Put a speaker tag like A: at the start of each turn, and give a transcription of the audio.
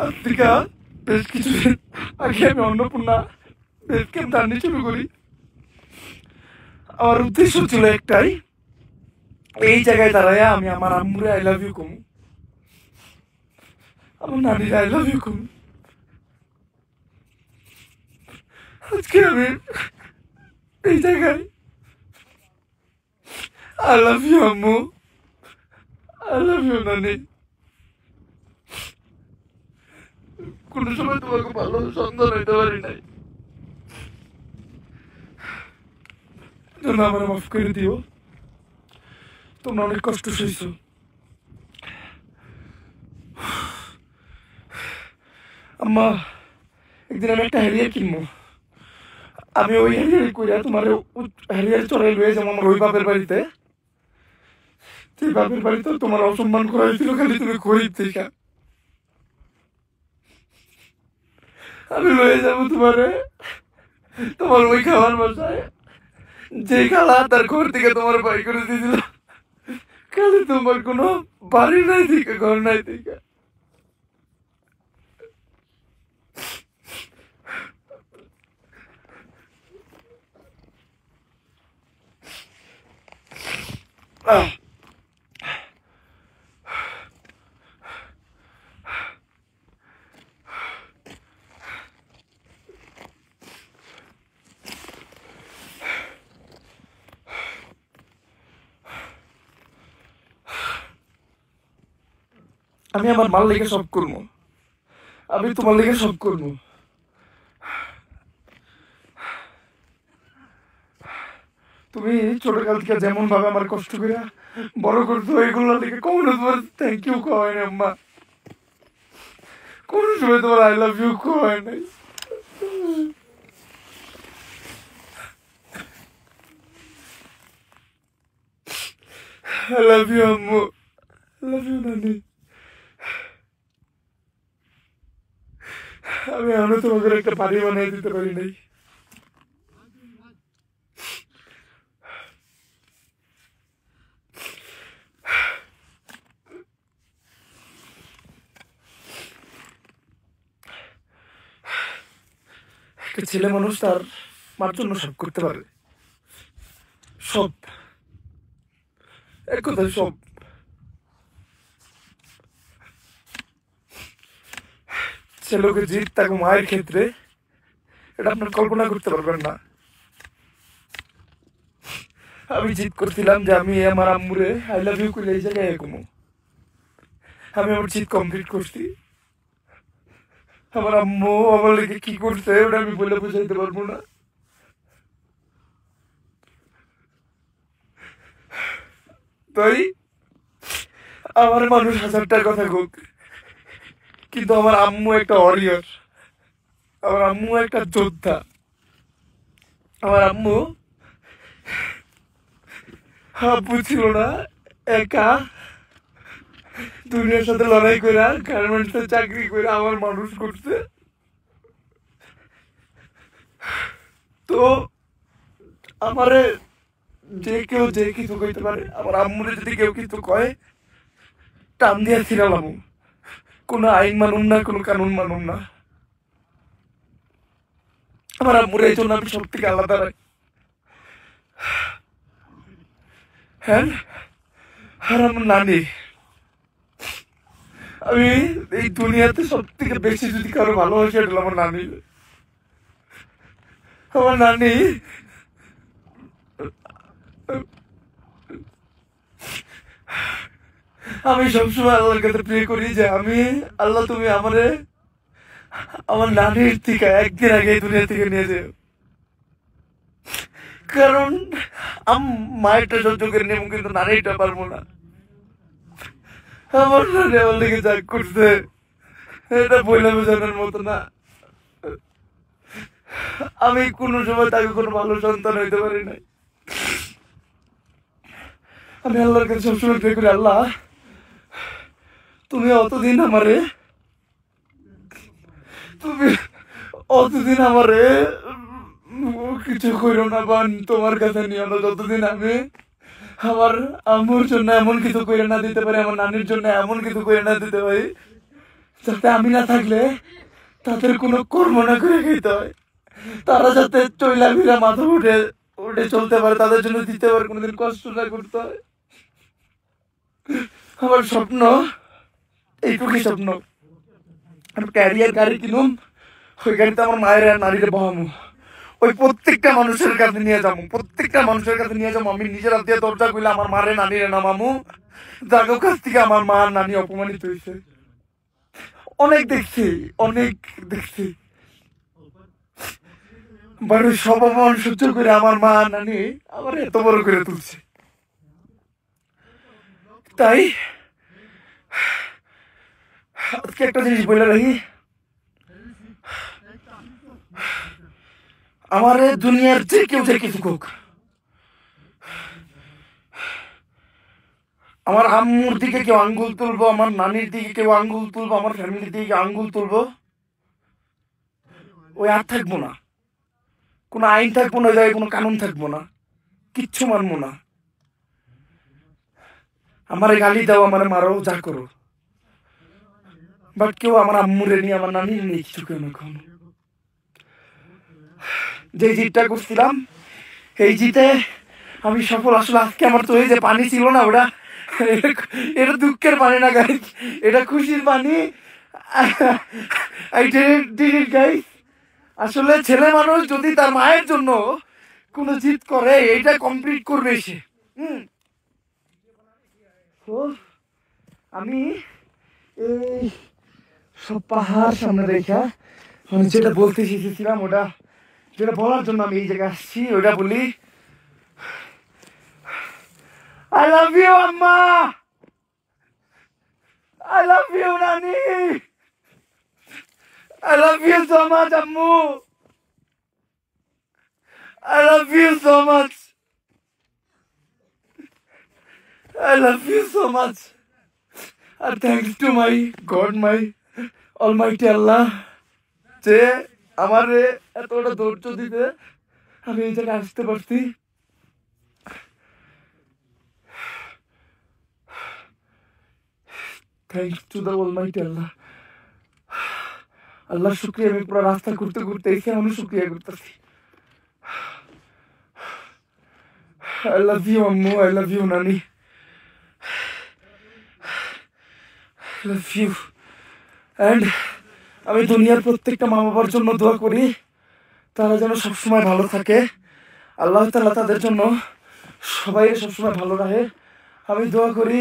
A: আজ থেকে বেশ কিছুদিন আগে আমি অন্নপূর্ণা বেস ক্যাম্প জার্নি শুরু করি। আমার উদ্দেশ্য ছিল একটাই, এই জায়গায় দাঁড়ায় আমি আমার আম্মুরে আই লাভ ইউ কমু, আমার নানির আই লাভ ইউ কমু। আজকে আমি এই জায়গায় আই লাভ ইউ আম্মু, আই লাভ ইউ নানি। কোন সময় তোমাকে ভালো সন্তান হইতে পারি নাই, জন্য আমার মাফ করে দিও। তোমরা অনেক কষ্ট সইছো। আম্মা, একদিন আমি একটা হ্যারিয়ার কিনবো। আমি ওই হ্যারিয়ার কইরা তোমার হ্যারিয়ার চড়াই লয়ে যাবো আমার ওই বাপের বাড়িতে। সেই বাপের বাড়িতে তোমার অসম্মান করা হয়েছিল খালি তুমি গরিব দেখা। আমি লয়ে যাবো তোমারে তোমার ওই খাবার বাসায়, যে খালা তার ঘর থেকে তোমার বাই করে দিয়েছিল। খালি তোমার কোনো বাড়ি নাই থেকে, ঘর নাই থেকে। আমি আমার মাল লেগে সব করবো, আমি তোমার লেগে সব করবো। তুমি ছোটকাল থেকে যেমন ভাবে আমার কষ্ট করে বড় করছো, এগুলো থেকে কখনো তোমার থ্যাংক ইউ কয় না আম্মা, কোন সময় তোমার আই লাভ ইউ কয় নাই। আই লাভ ইউ আম্মু, আই লাভ ইউ নানি। আমি এখনো তোমাকে একটা বাড়ি বানিয়ে দিতে পারি নাই। একটা ছেলে মানুষ তার মার জন্য সব করতে পারে, সব, এক কথায় সব। ছেলেকে জিত তাকে মায়ের ক্ষেত্রে, এটা আপনার কল্পনা করতে পারবেন না। আমি জিত করছিলাম যে আমি আমার আম্মুরে আই লাভ ইউ করে এই জায়গায় ঘুমো। আমি আমার জিত কমপ্লিট করছি। আমার আম্মু আমার লেগে কি করছে ওটা আমি বলে বুঝাইতে পারবো না। তাই আমার মানুষ হাজারটার কথা হোক, কিন্তু আমার আম্মু একটা ওয়ারিয়র, আমার আম্মু একটা যোদ্ধা। আমার আম্মু আব্বু ছিল না, একা দুনিয়ার সাথে লড়াই করে গার্মেন্টসে চাকরি করে আমার মানুষ করছে। তো আমারে যে কেউ যে কিছু কইতে পারে, আমার আম্মুরে যদি কেউ কিছু কয় টান দিয়া ছিলাম। কোনো আইন মানুম না, কোনো কানুন মানুম না। আমার আম্মুরে এই জন্য আমি সব থেকে আলাদা রাখি। হ্যাঁ, আর আমার নানি, আমি এই দুনিয়াতে সব থেকে বেশি যদি কারো ভালোবাসি এটা আমার নানি। আমার নানি আমি সবসময় আল্লাহর কাছে প্রে করি যে আমি আল্লাহ তুমি আমারে আমার নানির থেকে একদিন আগে এই দুনিয়া থেকে নিয়ে যাও। কারণ মায়েরটা সহ্য করে নেব, কিন্তু নানিটা পারবো না। আমার নানি আমার লেগে যা করছে এটা বইলে বোঝানোর মতো না। আমি কোনো সময় তাকে কোনো ভালো সন্তান হইতে পারি নাই। আমি আল্লাহর কাছে সবসময় প্রে করি, আল্লাহ তুমি অতদিন আমারে কিছু করো না, বা তোমার কাছে নিও না যতদিন আমি আমার আম্মুর জন্য এমন কিছু করে না দিতে পারি, আমার নানির জন্য এমন কিছু করে না দিতে পারি যাতে আমি না থাকলে তাদের কোনো কর্ম না করে খেতে হয়, তারা যাতে চইলা ফিরা মাথা উঠে উঠে চলতে পারে, তাদের জন্য দিতে পারে, কোনোদিন কষ্ট না করতে হয়। আমার স্বপ্ন এইটুকুই স্বপ্ন, আমি ক্যারিয়ার গাড়ি কিনুম, ওই গাড়িতে আমার মায়ের আর নারীরে বহামু, ওই প্রত্যেকটা মানুষের কাছে নিয়ে যাবো, প্রত্যেকটা মানুষের কাছে নিয়ে যাবো। আমি নিজের হাত দিয়ে দরজা খুলে আমার মারে নানিরে নামামু, যাদের কাছ থেকে আমার মা নানি অপমানিত হয়েছে। অনেক দেখছি, অনেক দেখছি, বাট ওই সব অপমান সহ্য করে আমার মা নানি আমার এত বড় করে তুলছে। তাই আজকে একটা জিনিস বলে রাখি, আমার দুনিয়ার যে কেউ যে কিছু হোক, আমার আম্মুর দিকে কেউ আঙ্গুল তুলবো, আমার নানির দিকে কেউ আঙ্গুল তুলবো, আমার ফ্যামিলির দিকে আঙ্গুল তুলবো, ওই আর থাকবো না, কোনো আইন থাকবো না, জায়গায় কোনো কানুন থাকবো না, কিচ্ছু মানবো না। আমার গালি দাও, আমার মারো, যা করো, বাট কেউ আমার আম্মুরে নিয়ে, আমার নানির নিয়ে কিছু কেউ না। কখনো যে জিতটা করছিলাম, এই জিতে আমি সফল। আসলে আজকে আমার তো এই যে পানি ছিল না, ওটা এটা দুঃখের পানি না গাইস, এটা খুশির পানি। গাইস, আসলে ছেলে মানুষ যদি তার মায়ের জন্য কোনো জিত করে, এইটা কমপ্লিট করবে সে। আমি এই সব পাহাড় সামনে রেখা মানে যেটা বলতে শিখেছিলাম, ওটা যেটা বলার জন্য আমি এই জায়গায় আসছি, ওটা বলি, I love you, Amma. I love you, Nani. I love you so much, Ammu. I love you so much. I love you so much. And thanks to my God, my Almighty Allah, যে আমারে এতটা ধৈর্য দিতে আমি এই জায়গায় আসতে পারছি। Thanks to the Almighty Allah. আল্লাহ শুকরিয়া, আমি পুরো রাস্তা ঘুরতে ঘুরতে এসে আমি শুকরিয়া করতেছি। I love you, Ammu. I love you, Nani. I love you. And আমি দুনিয়ার প্রত্যেকটা মা বাবার জন্য দোয়া করি, তারা যেন সবসময় ভালো থাকে। আল্লাহ তাআলা তাদের জন্য সবাই সবসময় ভালো রাখে। আমি দোয়া করি